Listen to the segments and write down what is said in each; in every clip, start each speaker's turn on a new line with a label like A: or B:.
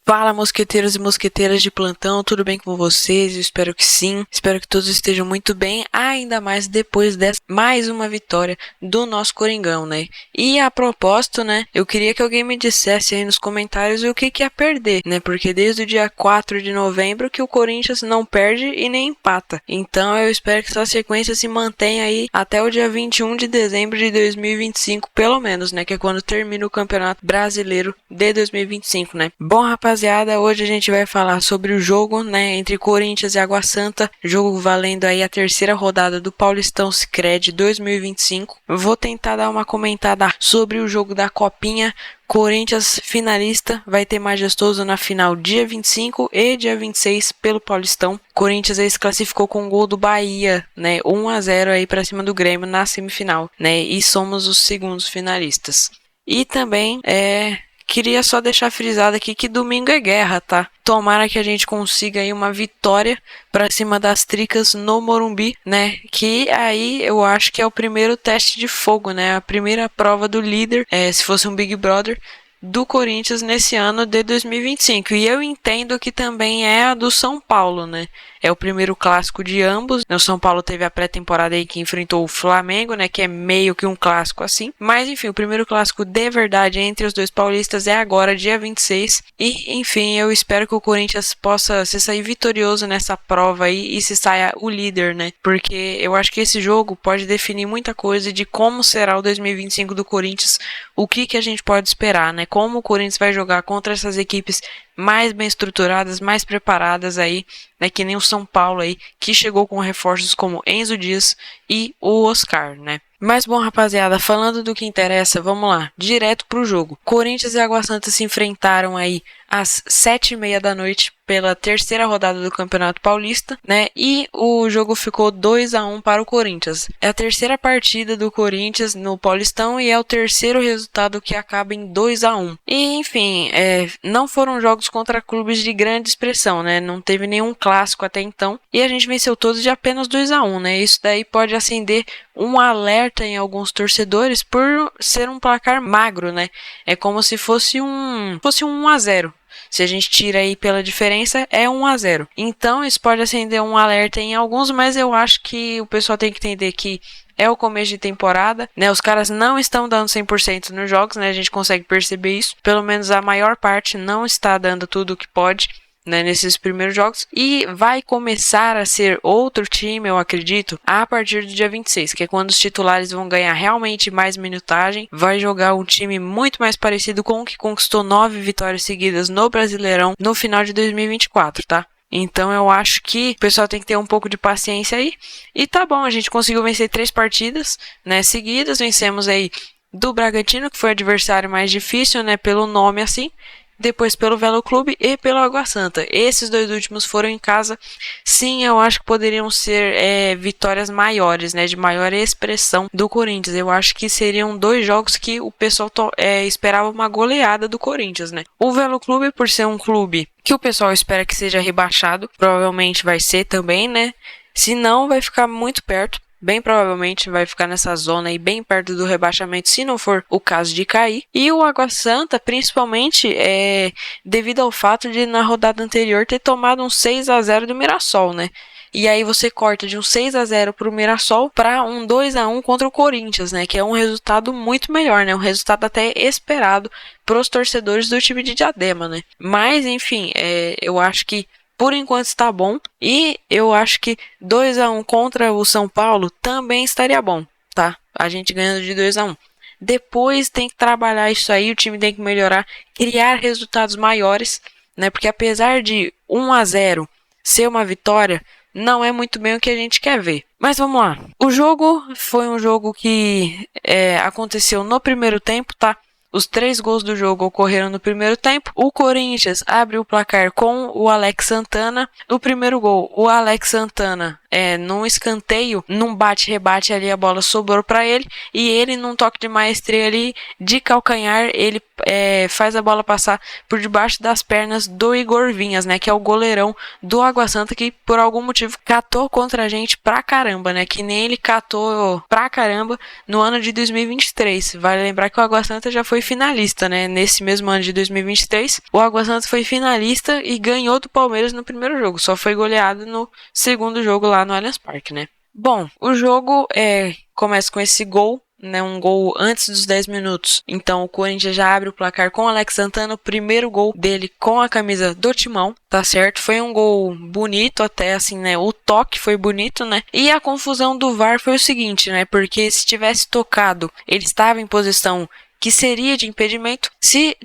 A: Fala, mosqueteiros e mosqueteiras de plantão, tudo bem com vocês? Eu espero que sim, espero que todos estejam muito bem, ainda mais depois dessa mais uma vitória do nosso Coringão, né? E a propósito, né, eu queria que alguém me dissesse aí nos comentários o que ia perder, né? Porque desde o dia 4 de novembro que o Corinthians não perde e nem empata. Então eu espero que essa sequência se mantenha aí até o dia 21 de dezembro de 2025, pelo menos, né? Que é quando termina o Campeonato Brasileiro de 2025, né? Bom, rapaziada, hoje a gente vai falar sobre o jogo, né, entre Corinthians e Água Santa, jogo valendo aí a terceira rodada do Paulistão Sicredi 2025. Eu vou tentar dar uma comentada sobre o jogo da Copinha. Corinthians finalista vai ter Majestoso na final dia 25 e dia 26 pelo Paulistão. Corinthians aí se classificou com um gol do Bahia, né, 1-0 aí para cima do Grêmio na semifinal, né, e somos os segundos finalistas. E também queria só deixar frisado aqui que domingo é guerra, tá? Tomara que a gente consiga aí uma vitória pra cima das Tricas no Morumbi, né? Que aí eu acho que é o primeiro teste de fogo, né? A primeira prova do líder, se fosse um Big Brother, do Corinthians nesse ano de 2025. E eu entendo que também é a do São Paulo, né? É o primeiro clássico de ambos. O São Paulo teve a pré-temporada aí que enfrentou o Flamengo, né? Que é meio que um clássico assim. Mas enfim, o primeiro clássico de verdade entre os dois paulistas é agora, dia 26. E enfim, eu espero que o Corinthians possa se sair vitorioso nessa prova aí e se saia o líder, né? Porque eu acho que esse jogo pode definir muita coisa de como será o 2025 do Corinthians, o que a gente pode esperar, né? Como o Corinthians vai jogar contra essas equipes mais bem estruturadas, mais preparadas aí, né, que nem o São Paulo aí, que chegou com reforços como Enzo Dias e o Oscar, né. Mas bom, rapaziada, falando do que interessa, vamos lá, direto pro jogo. Corinthians e Água Santa se enfrentaram aí às 7h30 da noite pela terceira rodada do Campeonato Paulista, né? E o jogo ficou 2-1 para o Corinthians. É a terceira partida do Corinthians no Paulistão e é o terceiro resultado que acaba em 2-1. E enfim, não foram jogos contra clubes de grande expressão, né? Não teve nenhum clássico até então. E a gente venceu todos de apenas 2-1, né? Isso daí pode acender um alerta em alguns torcedores por ser um placar magro, né? É como se fosse um 1-0. Se a gente tira aí pela diferença, é 1-0. Então, isso pode acender um alerta em alguns, mas eu acho que o pessoal tem que entender que é o começo de temporada, né? Os caras não estão dando 100% nos jogos, né? A gente consegue perceber isso. Pelo menos a maior parte não está dando tudo o que pode, né, nesses primeiros jogos, e vai começar a ser outro time, eu acredito, a partir do dia 26, que é quando os titulares vão ganhar realmente mais minutagem, vai jogar um time muito mais parecido com o que conquistou 9 vitórias seguidas no Brasileirão no final de 2024, tá? Então eu acho que o pessoal tem que ter um pouco de paciência aí, e tá bom, a gente conseguiu vencer 3 partidas, né, seguidas, vencemos aí do Bragantino, que foi o adversário mais difícil, né, pelo nome assim, depois pelo Velo Clube e pelo Água Santa. Esses dois últimos foram em casa. Sim, eu acho que poderiam ser vitórias maiores, né, de maior expressão do Corinthians. Eu acho que seriam 2 jogos que o pessoal esperava uma goleada do Corinthians, né. O Velo Clube, por ser um clube que o pessoal espera que seja rebaixado, provavelmente vai ser também, né. Se não, vai ficar muito perto. Bem provavelmente vai ficar nessa zona aí, bem perto do rebaixamento, se não for o caso de cair. E o Água Santa, principalmente, devido ao fato de na rodada anterior ter tomado um 6-0 do Mirassol, né? E aí você corta de um 6-0 para o Mirassol para um 2-1 contra o Corinthians, né? Que é um resultado muito melhor, né? Um resultado até esperado para os torcedores do time de Diadema, né? Mas, enfim, eu acho que por enquanto está bom, e eu acho que 2-1 contra o São Paulo também estaria bom, tá? A gente ganhando de 2-1. Depois tem que trabalhar isso aí, o time tem que melhorar, criar resultados maiores, né? Porque apesar de 1-0 ser uma vitória, não é muito bem o que a gente quer ver. Mas vamos lá. O jogo foi um jogo que aconteceu no primeiro tempo, tá? Os 3 gols do jogo ocorreram no primeiro tempo. O Corinthians abre o placar com o Alex Santana. No primeiro gol, o Alex Santana num escanteio, num bate-rebate ali, a bola sobrou para ele, e ele num toque de maestria ali, de calcanhar, ele faz a bola passar por debaixo das pernas do Igor Vinhas, né, que é o goleirão do Água Santa, que por algum motivo catou contra a gente pra caramba, né, que nem ele catou pra caramba no ano de 2023. Vale lembrar que o Água Santa já foi finalista, né, nesse mesmo ano de 2023, o Água Santa foi finalista e ganhou do Palmeiras no primeiro jogo, só foi goleado no segundo jogo lá no Allianz Parque, né. Bom, o jogo começa com esse gol, né, um gol antes dos 10 minutos. Então o Corinthians já abre o placar com o Alex Santana, o primeiro gol dele com a camisa do Timão, tá certo? Foi um gol bonito até, assim, né, o toque foi bonito, né? E a confusão do VAR foi o seguinte, né, porque se tivesse tocado, ele estava em posição que seria de impedimento, se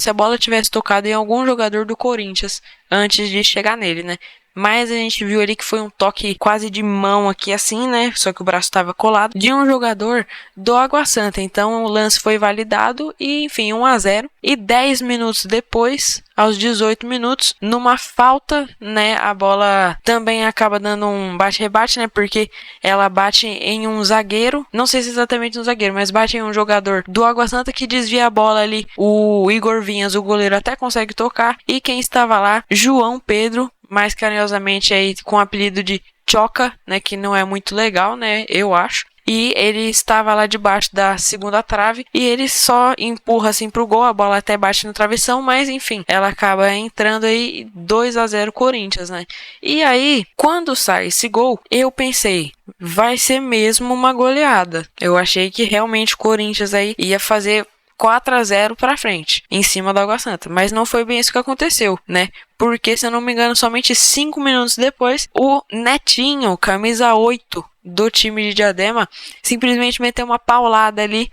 A: a bola tivesse tocado em algum jogador do Corinthians antes de chegar nele, né? Mas a gente viu ali que foi um toque quase de mão aqui assim, né? Só que o braço estava colado, de um jogador do Água Santa. Então o lance foi validado e, enfim, 1-0. E 10 minutos depois, aos 18 minutos, numa falta, né? A bola também acaba dando um bate-rebate, né? Porque ela bate em um zagueiro, não sei se exatamente um zagueiro, mas bate em um jogador do Água Santa que desvia a bola ali. O Igor Vinhas, o goleiro, até consegue tocar. E quem estava lá? João Pedro, mais carinhosamente aí com o apelido de Choca, né, que não é muito legal, né, eu acho. E ele estava lá debaixo da segunda trave e ele só empurra assim pro gol, a bola até bate no travessão, mas enfim, ela acaba entrando aí 2-0 Corinthians, né? E aí, quando sai esse gol, eu pensei, vai ser mesmo uma goleada. Eu achei que realmente o Corinthians aí ia fazer 4-0 pra frente, em cima do Água Santa. Mas não foi bem isso que aconteceu, né? Porque, se eu não me engano, somente 5 minutos depois, o Netinho, camisa 8 do time de Diadema, simplesmente meteu uma paulada ali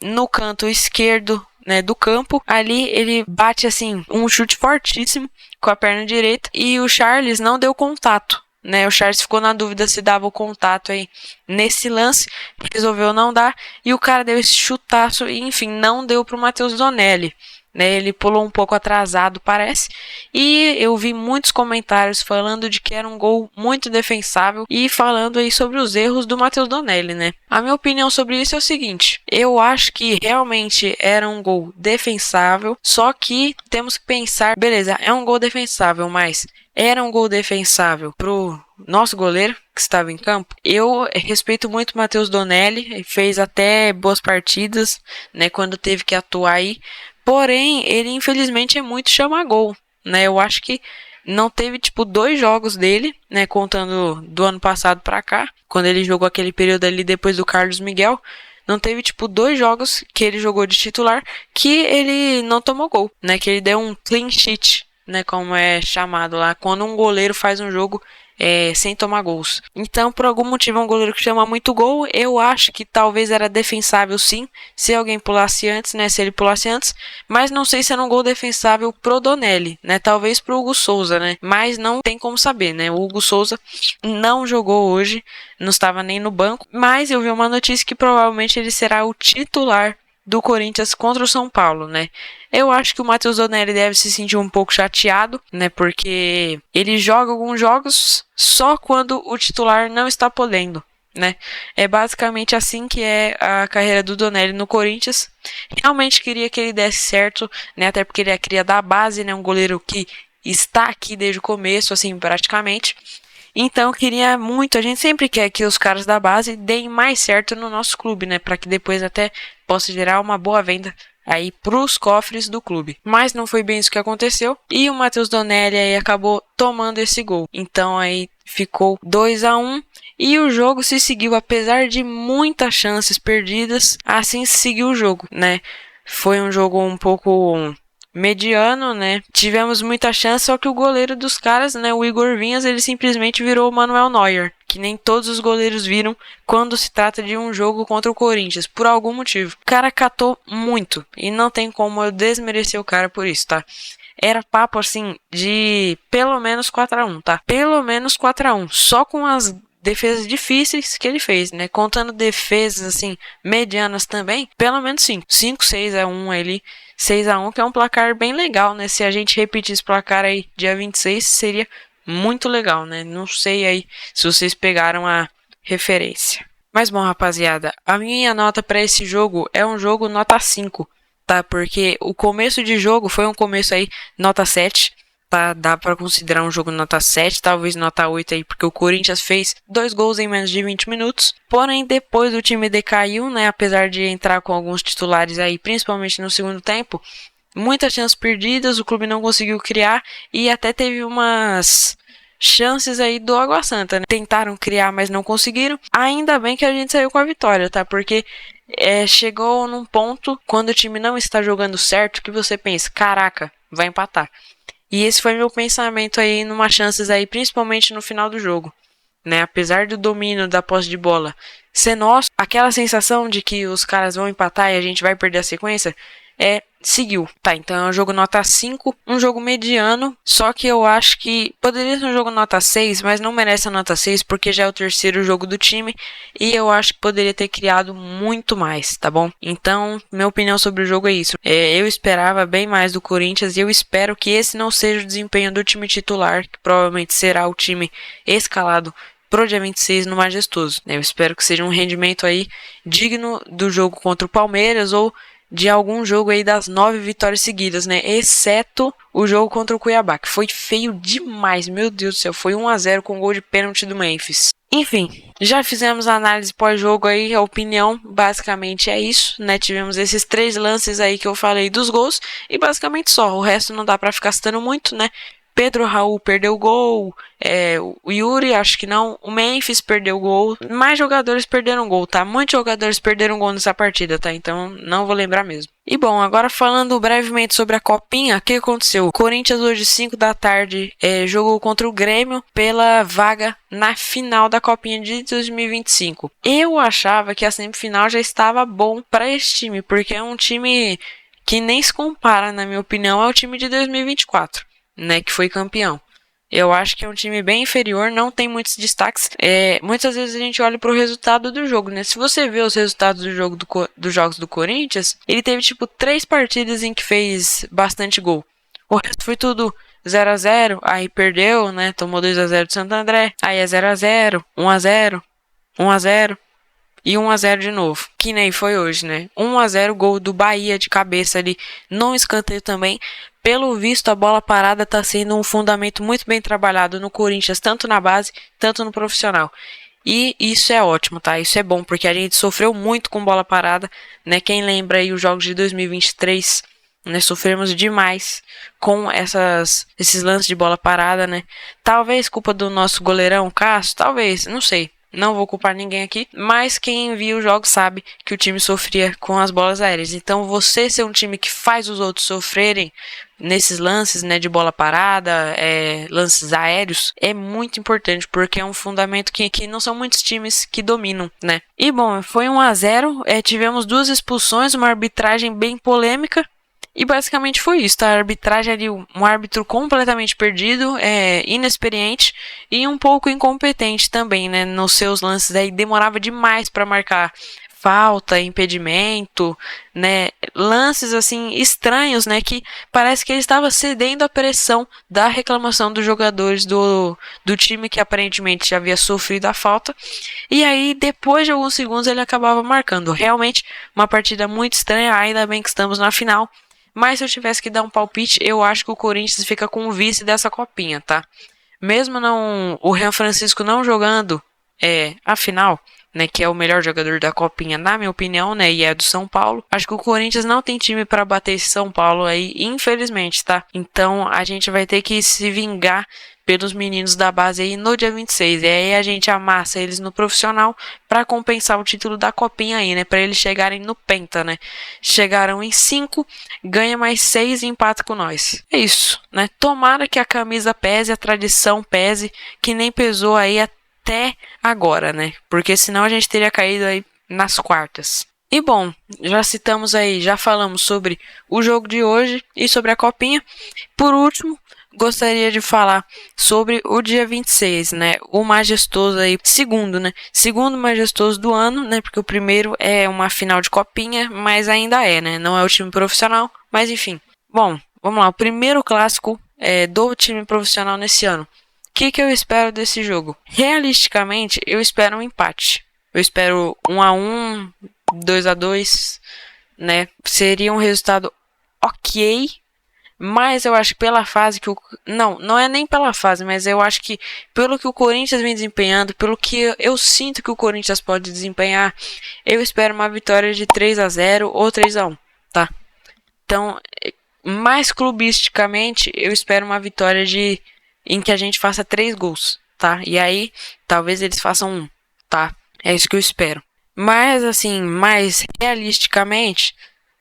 A: no canto esquerdo, né, do campo. Ali ele bate assim, um chute fortíssimo com a perna direita e o Charles não deu contato, né? O Charles ficou na dúvida se dava o contato aí nesse lance, resolveu não dar e o cara deu esse chutaço e, enfim, não deu pro Matheus Donelli, né? Ele pulou um pouco atrasado, parece, e eu vi muitos comentários falando de que era um gol muito defensável e falando aí sobre os erros do Matheus Donelli, né? A minha opinião sobre isso é o seguinte, eu acho que realmente era um gol defensável, só que temos que pensar, beleza, é um gol defensável, mas era um gol defensável pro nosso goleiro que estava em campo. Eu respeito muito o Matheus Donelli, fez até boas partidas, né, quando teve que atuar aí. Porém, ele infelizmente é muito chama-gol, né? Eu acho que não teve, 2 jogos dele, né, contando do ano passado pra cá, quando ele jogou aquele período ali depois do Carlos Miguel. Não teve, 2 jogos que ele jogou de titular que ele não tomou gol, né? Que ele deu um clean sheet, né, como é chamado lá, quando um goleiro faz um jogo sem tomar gols. Então, por algum motivo, é um goleiro que chama muito gol. Eu acho que talvez era defensável sim, se alguém pulasse antes, né, se ele pulasse antes, mas não sei se era um gol defensável pro Donelli, né, talvez pro Hugo Souza, né, mas não tem como saber, né, o Hugo Souza não jogou hoje, não estava nem no banco, mas eu vi uma notícia que provavelmente ele será o titular do Corinthians contra o São Paulo, né? Eu acho que o Matheus Donelli deve se sentir um pouco chateado, né? Porque ele joga alguns jogos só quando o titular não está podendo, né? É basicamente assim que é a carreira do Donelli no Corinthians. Realmente queria que ele desse certo, né? Até porque ele é cria da base, né? Um goleiro que está aqui desde o começo, assim, praticamente. Então eu queria muito, a gente sempre quer que os caras da base deem mais certo no nosso clube, né? Para que depois até possa gerar uma boa venda aí pros cofres do clube. Mas não foi bem isso que aconteceu e o Matheus Donelli aí acabou tomando esse gol. Então aí ficou 2-1 e o jogo se seguiu, apesar de muitas chances perdidas, assim se seguiu o jogo, né? Foi um jogo um pouco mediano, né? Tivemos muita chance, só que o goleiro dos caras, né, o Igor Vinhas, ele simplesmente virou o Manuel Neuer, que nem todos os goleiros viram quando se trata de um jogo contra o Corinthians, por algum motivo. O cara catou muito, e não tem como eu desmerecer o cara por isso, tá? Era papo, assim, de pelo menos 4-1, tá? Pelo menos 4-1, só com as defesas difíceis que ele fez, né? Contando defesas, assim, medianas também, pelo menos 5. 5-6-1 ali, 6-1, que é um placar bem legal, né? Se a gente repetir esse placar aí dia 26, seria muito legal, né? Não sei aí se vocês pegaram a referência. Mas bom, rapaziada, a minha nota para esse jogo é um jogo nota 5, tá? Porque o começo de jogo foi um começo aí nota 7, tá? Dá para considerar um jogo nota 7, talvez nota 8 aí, porque o Corinthians fez 2 gols em menos de 20 minutos. Porém, depois o time decaiu, né? Apesar de entrar com alguns titulares aí, principalmente no segundo tempo, muitas chances perdidas, o clube não conseguiu criar e até teve umas chances aí do Água Santa, né? Tentaram criar, mas não conseguiram. Ainda bem que a gente saiu com a vitória, tá? Porque chegou num ponto, quando o time não está jogando certo, que você pensa, caraca, vai empatar. E esse foi meu pensamento aí, numa chances aí, principalmente no final do jogo, né? Apesar do domínio da posse de bola ser nosso, aquela sensação de que os caras vão empatar e a gente vai perder a sequência, seguiu, tá? Então é um jogo nota 5, um jogo mediano, só que eu acho que poderia ser um jogo nota 6, mas não merece a nota 6 porque já é o terceiro jogo do time e eu acho que poderia ter criado muito mais, tá bom? Então, minha opinião sobre o jogo é isso. Eu esperava bem mais do Corinthians e eu espero que esse não seja o desempenho do time titular, que provavelmente será o time escalado pro dia 26 no Majestoso. Eu espero que seja um rendimento aí digno do jogo contra o Palmeiras ou de algum jogo aí das 9 vitórias seguidas, né? Exceto o jogo contra o Cuiabá, que foi feio demais, meu Deus do céu. Foi 1-0 com gol de pênalti do Memphis. Enfim, já fizemos a análise pós-jogo aí, a opinião basicamente é isso, né? Tivemos esses 3 lances aí que eu falei dos gols e basicamente só. O resto não dá pra ficar citando muito, né? Pedro Raul perdeu o gol, o Yuri acho que não, o Memphis perdeu o gol, mais jogadores perderam gol, tá? Muitos jogadores perderam gol nessa partida, tá? Então não vou lembrar mesmo. E bom, agora falando brevemente sobre a Copinha, o que aconteceu? O Corinthians hoje 5 da tarde jogou contra o Grêmio pela vaga na final da Copinha de 2025. Eu achava que a semifinal já estava bom para esse time, porque é um time que nem se compara, na minha opinião, ao time de 2024. Né, que foi campeão. Eu acho que é um time bem inferior, não tem muitos destaques. Muitas vezes a gente olha para o resultado do jogo, né? Se você vê os resultados do jogo dos jogos do Corinthians, ele teve tipo 3 partidas em que fez bastante gol. O resto foi tudo 0-0, aí perdeu, né? Tomou 2-0 do Santo André, aí é 0-0, 1-0, 1-0 e 1-0 de novo, que nem foi hoje, né? 1-0, gol do Bahia de cabeça ali, no escanteio também. Pelo visto, a bola parada está sendo um fundamento muito bem trabalhado no Corinthians, tanto na base, tanto no profissional. E isso é ótimo, tá? Isso é bom, porque a gente sofreu muito com bola parada, né? Quem lembra aí os jogos de 2023, né? Sofremos demais com esses lances de bola parada, né? Talvez culpa do nosso goleirão Cássio, talvez, não sei. Não vou culpar ninguém aqui, mas quem viu o jogo sabe que o time sofria com as bolas aéreas. Então, você ser um time que faz os outros sofrerem nesses lances, né, de bola parada, lances aéreos, é muito importante, porque é um fundamento que não são muitos times que dominam, né? E bom, foi 1-0, tivemos 2 expulsões, uma arbitragem bem polêmica. E basicamente foi isso, tá? A arbitragem ali, um árbitro completamente perdido, inexperiente e um pouco incompetente também, né? Nos seus lances aí, demorava demais para marcar falta, impedimento, né? Lances assim estranhos, né? Que parece que ele estava cedendo à pressão da reclamação dos jogadores do time que aparentemente já havia sofrido a falta. E aí, depois de alguns segundos, ele acabava marcando. Realmente, uma partida muito estranha, ainda bem que estamos na final. Mas se eu tivesse que dar um palpite, eu acho que o Corinthians fica com o vice dessa copinha, tá? Mesmo o Jean Francisco não jogando a final, né, que é o melhor jogador da copinha, na minha opinião, né, e é do São Paulo. Acho que o Corinthians não tem time para bater esse São Paulo aí, infelizmente, tá? Então a gente vai ter que se vingar pelos meninos da base aí no dia 26. E aí a gente amassa eles no profissional para compensar o título da copinha aí, né? Para eles chegarem no penta, né? Chegaram em 5, ganha mais 6 e empata com nós. É isso, né? Tomara que a camisa pese, a tradição pese, que nem pesou aí até agora, né? Porque senão a gente teria caído aí nas quartas. E bom, já falamos sobre o jogo de hoje e sobre a copinha. Por último, gostaria de falar sobre o dia 26, né? O majestoso aí, segundo majestoso do ano, né? Porque o primeiro é uma final de copinha, mas ainda né? Não é o time profissional, mas enfim. Bom, vamos lá. O primeiro clássico do time profissional nesse ano. que eu espero desse jogo? Realisticamente, eu espero um empate. Eu espero 1-1, 2-2, né? Seria um resultado ok, mas eu acho que pela fase que o... Não é nem pela fase, mas eu acho que pelo que o Corinthians vem desempenhando, pelo que eu sinto que o Corinthians pode desempenhar, eu espero uma vitória de 3-0 ou 3-1, tá? Então, mais clubisticamente, eu espero uma vitória em que a gente faça 3 gols, tá? E aí, talvez eles façam 1, tá? É isso que eu espero. Mas, assim, mais realisticamente,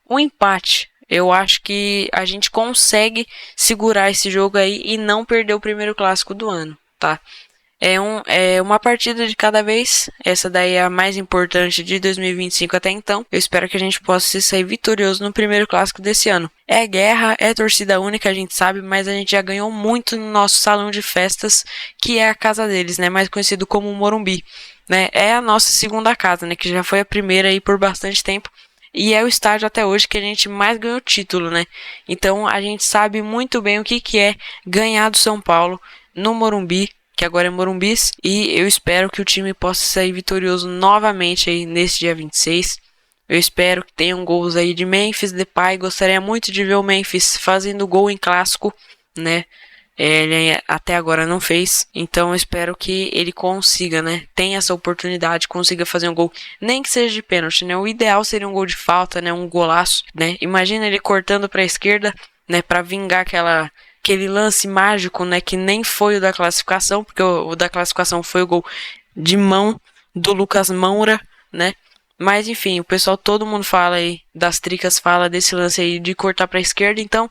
A: um empate. Eu acho que a gente consegue segurar esse jogo aí e não perder o primeiro clássico do ano, tá? É uma partida de cada vez. Essa daí é a mais importante de 2025 até então. Eu espero que a gente possa se sair vitorioso no primeiro clássico desse ano. É guerra, é torcida única, a gente sabe, mas a gente já ganhou muito no nosso salão de festas, que é a casa deles, né? Mais conhecido como Morumbi, né? É a nossa segunda casa, né? Que já foi a primeira aí por bastante tempo. E é o estádio até hoje que a gente mais ganhou título, né? Então a gente sabe muito bem o que é ganhar do São Paulo no Morumbi, que agora é Morumbis, e eu espero que o time possa sair vitorioso novamente aí nesse dia 26. Eu espero que tenham gols aí de Memphis Depay. Gostaria muito de ver o Memphis fazendo gol em clássico, né? Ele até agora não fez, então eu espero que ele consiga, né? Tenha essa oportunidade, consiga fazer um gol, nem que seja de pênalti, né? O ideal seria um gol de falta, né? Um golaço, né? Imagina ele cortando para a esquerda, né? Para vingar aquele lance mágico, né? Que nem foi o da classificação, porque o da classificação foi o gol de mão do Lucas Moura, né? Mas enfim, o pessoal, todo mundo fala aí, das tricas fala desse lance aí de cortar para a esquerda, então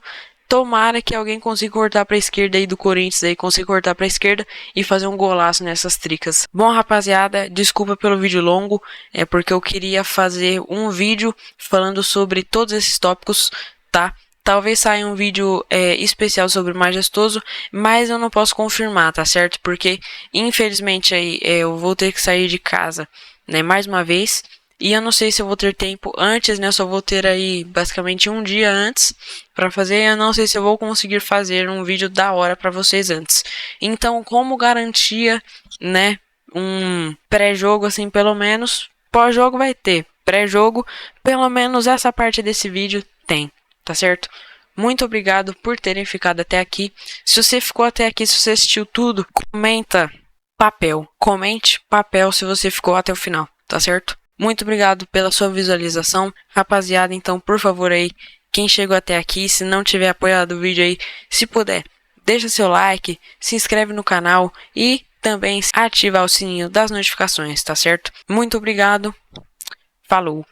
A: tomara que alguém consiga cortar para a esquerda aí do Corinthians, aí consiga cortar para a esquerda e fazer um golaço nessas tricas. Bom, rapaziada, desculpa pelo vídeo longo, é porque eu queria fazer um vídeo falando sobre todos esses tópicos, tá? Talvez saia um vídeo especial sobre o Majestoso, mas eu não posso confirmar, tá certo? Porque, infelizmente, aí eu vou ter que sair de casa, né, mais uma vez. E eu não sei se eu vou ter tempo antes, né? Eu só vou ter aí basicamente um dia antes para fazer. Eu não sei se eu vou conseguir fazer um vídeo da hora para vocês antes. Então, como garantia, né? Um pré-jogo assim, pelo menos. Pós-jogo vai ter. Pré-jogo, pelo menos essa parte desse vídeo tem, tá certo? Muito obrigado por terem ficado até aqui. Se você ficou até aqui, se você assistiu tudo, comenta papel. Comente papel se você ficou até o final, tá certo? Muito obrigado pela sua visualização. Rapaziada, então, por favor aí, quem chegou até aqui, se não tiver apoiado o vídeo aí, se puder, deixa seu like, se inscreve no canal e também ativa o sininho das notificações, tá certo? Muito obrigado. Falou!